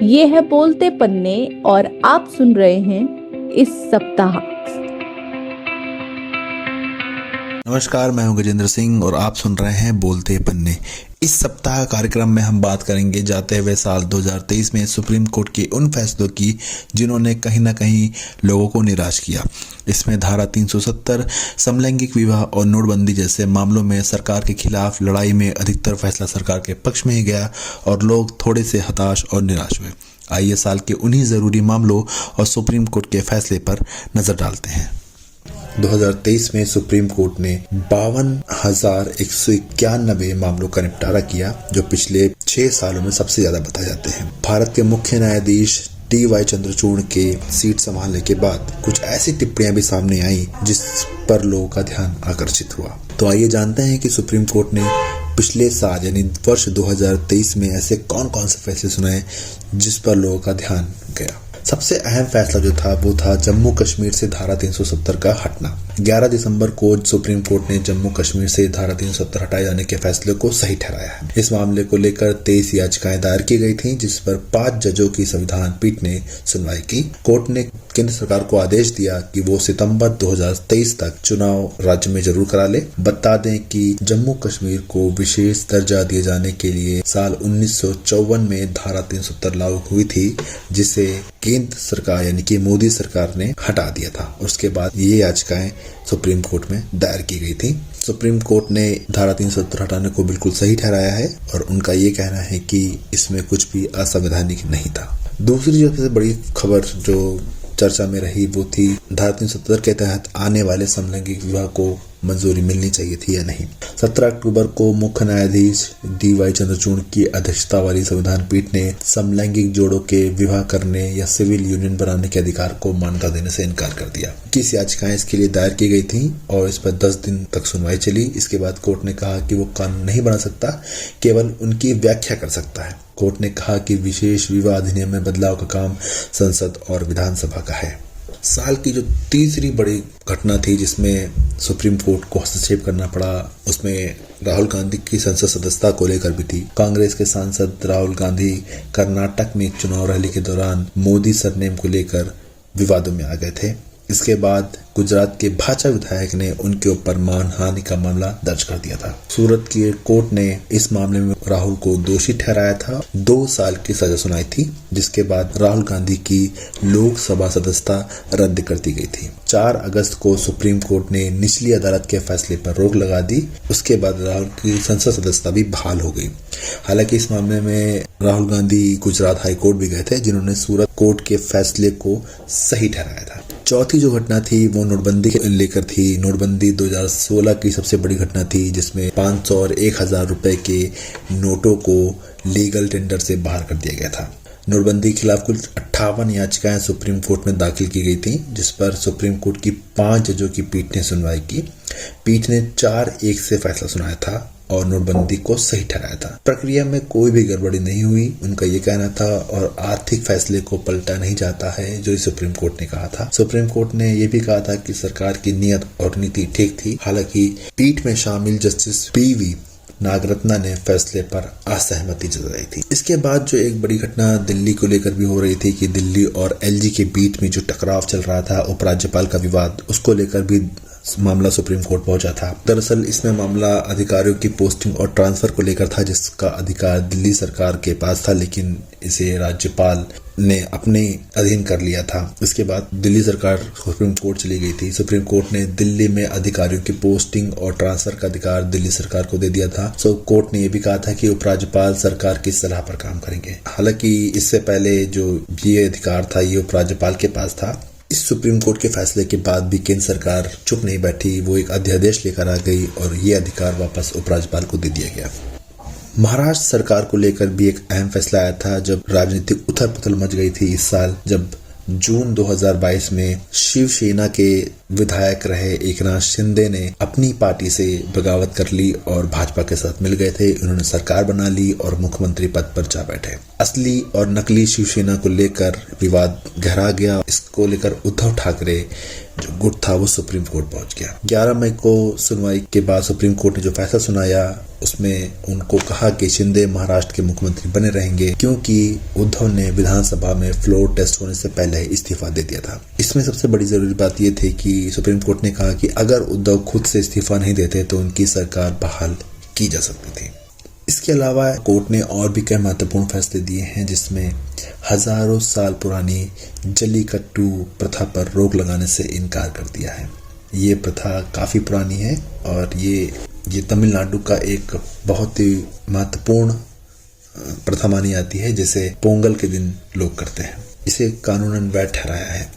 ये है बोलते पन्ने और आप सुन रहे हैं इस सप्ताह। नमस्कार, मैं हूं गजेंद्र सिंह और आप सुन रहे हैं बोलते पन्ने। इस सप्ताह कार्यक्रम में हम बात करेंगे जाते हुए साल 2023 में सुप्रीम कोर्ट के उन फैसलों की जिन्होंने कहीं ना कहीं लोगों को निराश किया। इसमें धारा 370, समलैंगिक विवाह और नोटबंदी जैसे मामलों में सरकार के खिलाफ लड़ाई में अधिकतर फैसला सरकार के पक्ष में ही गया और लोग थोड़े से हताश और निराश हुए। आइए साल के उन्हीं ज़रूरी मामलों और सुप्रीम कोर्ट के फैसले पर नज़र डालते हैं। 2023 में सुप्रीम कोर्ट ने 52,191 मामलों का निपटारा किया, जो पिछले 6 सालों में सबसे ज्यादा बताए जाते हैं। भारत के मुख्य न्यायाधीश DY चंद्रचूड़ के सीट संभालने के बाद कुछ ऐसी टिप्पणियां भी सामने आई जिस पर लोगों का ध्यान आकर्षित हुआ। तो आइए जानते हैं कि सुप्रीम कोर्ट ने पिछले साल यानी वर्ष 2023 में ऐसे कौन कौन से फैसले सुनाए जिस पर लोगों का ध्यान गया। सबसे अहम फैसला जो था वो था जम्मू कश्मीर से धारा 370 का हटना। 11 दिसंबर को सुप्रीम कोर्ट ने जम्मू कश्मीर से धारा 370 हटाए जाने के फैसले को सही ठहराया है। इस मामले को लेकर 23 याचिकाएं दायर की गई थीं, जिस पर 5 जजों की संविधान पीठ ने सुनवाई की। कोर्ट ने केंद्र सरकार को आदेश दिया कि वो सितंबर 2023 तक चुनाव राज्य में जरूर करा ले। बता दें कि जम्मू कश्मीर को विशेष दर्जा दिए जाने के लिए साल 1954 में धारा 370 लागू हुई थी, जिसे केंद्र सरकार यानी कि मोदी सरकार ने हटा दिया था। उसके बाद ये याचिकाएं सुप्रीम कोर्ट में दायर की गई थी। सुप्रीम कोर्ट ने धारा 370 हटाने को बिल्कुल सही ठहराया है और उनका ये कहना है कि इसमें कुछ भी असंवैधानिक नहीं था। दूसरी जो सबसे बड़ी खबर जो चर्चा में रही वो थी धारा 370 के तहत आने वाले समलैंगिक विवाह को मंजूरी मिलनी चाहिए थी या नहीं। 17 अक्टूबर को मुख्य न्यायाधीश DY चंद्रचूड़ की अध्यक्षता वाली संविधान पीठ ने समलैंगिक जोड़ों के विवाह करने या सिविल यूनियन बनाने के अधिकार को मान्यता देने से इनकार कर दिया। 21 याचिकाएं इसके लिए दायर की गई थी और इस पर 10 दिन तक सुनवाई चली। इसके बाद कोर्ट ने कहा कि वो कानून नहीं बना सकता, केवल उनकी व्याख्या कर सकता है। कोर्ट ने कहा कि विशेष विवाह अधिनियम में बदलाव का काम संसद और विधानसभा का है। साल की जो तीसरी बड़ी घटना थी जिसमें सुप्रीम कोर्ट को हस्तक्षेप करना पड़ा, उसमें राहुल गांधी की संसद सदस्यता को लेकर भी थी। कांग्रेस के सांसद राहुल गांधी कर्नाटक में एक चुनाव रैली के दौरान मोदी सरनेम को लेकर विवादों में आ गए थे। इसके बाद गुजरात के भाजपा विधायक ने उनके ऊपर मानहानि का मामला दर्ज कर दिया था। सूरत की कोर्ट ने इस मामले में राहुल को दोषी ठहराया था, 2 साल की सजा सुनाई थी, जिसके बाद राहुल गांधी की लोकसभा सदस्यता रद्द कर दी गई थी। 4 अगस्त को सुप्रीम कोर्ट ने निचली अदालत के फैसले पर रोक लगा दी। उसके बाद राहुल की संसद सदस्यता भी बहाल हो गई। हालांकि इस मामले में राहुल गांधी गुजरात हाई कोर्ट भी गए थे, जिन्होंने सूरत कोर्ट के फैसले को सही ठहराया था। चौथी जो घटना थी वो नोटबंदी के लेकर थी। नोटबंदी 2016 की सबसे बड़ी घटना थी, जिसमें 500 और 1000 रुपए के नोटों को लीगल टेंडर से बाहर कर दिया गया था। नोटबंदी के खिलाफ कुल 58 याचिकाएं सुप्रीम कोर्ट में दाखिल की गई थी, जिस पर सुप्रीम कोर्ट की 5 जजों की पीठ ने सुनवाई की। पीठ ने 4-1 से फैसला सुनाया था और नोटबंदी को सही ठहराया था। प्रक्रिया में कोई भी गड़बड़ी नहीं हुई, उनका ये कहना था, और आर्थिक फैसले को पलटा नहीं जाता है, जो सुप्रीम कोर्ट ने कहा था। सुप्रीम कोर्ट ने ये भी कहा था कि सरकार की नीयत और नीति ठीक थी। हालांकि पीठ में शामिल जस्टिस PV नागरत्ना ने फैसले पर असहमति जताई थी। इसके बाद जो एक बड़ी घटना दिल्ली को लेकर भी हो रही थी कि दिल्ली और LG के बीच में जो टकराव चल रहा था, उपराज्यपाल का विवाद, उसको लेकर भी मामला सुप्रीम कोर्ट पहुंचा था। दरअसल इसमें मामला अधिकारियों की पोस्टिंग और ट्रांसफर को लेकर था, जिसका अधिकार दिल्ली सरकार के पास था, लेकिन इसे राज्यपाल ने अपने अधीन कर लिया था। इसके बाद दिल्ली सरकार सुप्रीम कोर्ट चली गई थी। सुप्रीम कोर्ट ने दिल्ली में अधिकारियों की पोस्टिंग और ट्रांसफर का अधिकार दिल्ली सरकार को दे दिया था। सो कोर्ट ने यह भी कहा था कि उपराज्यपाल सरकार की सलाह पर काम करेंगे। हालांकि इससे पहले जो ये अधिकार था ये उपराज्यपाल के पास था। इस सुप्रीम कोर्ट के फैसले के बाद भी केंद्र सरकार चुप नहीं बैठी, वो एक अध्यादेश लेकर आ गई और ये अधिकार वापस उपराज्यपाल को दे दिया गया। महाराष्ट्र सरकार को लेकर भी एक अहम फैसला आया था, जब राजनीतिक उथल पुथल मच गई थी इस साल, जब जून 2022 में शिवसेना के विधायक रहे एकनाथ शिंदे ने अपनी पार्टी से बगावत कर ली और भाजपा के साथ मिल गए थे। उन्होंने सरकार बना ली और मुख्यमंत्री पद पर जा बैठे। असली और नकली शिवसेना को लेकर विवाद गहरा गया। इसको लेकर उद्धव ठाकरे जो गुट था वो सुप्रीम कोर्ट पहुंच गया। 11 मई को सुनवाई के बाद सुप्रीम कोर्ट ने जो फैसला सुनाया उसमें उनको कहा कि शिंदे महाराष्ट्र के मुख्यमंत्री बने रहेंगे, क्योंकि उद्धव ने विधानसभा में फ्लोर टेस्ट होने से पहले ही इस्तीफा दे दिया था। इसमें सबसे बड़ी जरूरी बात यह थी कि सुप्रीम कोर्ट ने कहा कि अगर उद्धव खुद से इस्तीफा नहीं देते तो उनकी सरकार बहाल की जा सकती थी। इसके अलावा कोर्ट ने और भी कई महत्वपूर्ण फैसले दिए हैं, जिसमें हजारों साल पुरानी जल्लीकट्टू प्रथा पर रोक लगाने से इनकार कर दिया है। ये प्रथा काफी पुरानी है और ये तमिलनाडु का एक बहुत ही महत्वपूर्ण प्रथा मानी जाती है, जिसे पोंगल के दिन लोग करते हैं। इसे कानूनन वैध ठहराया है।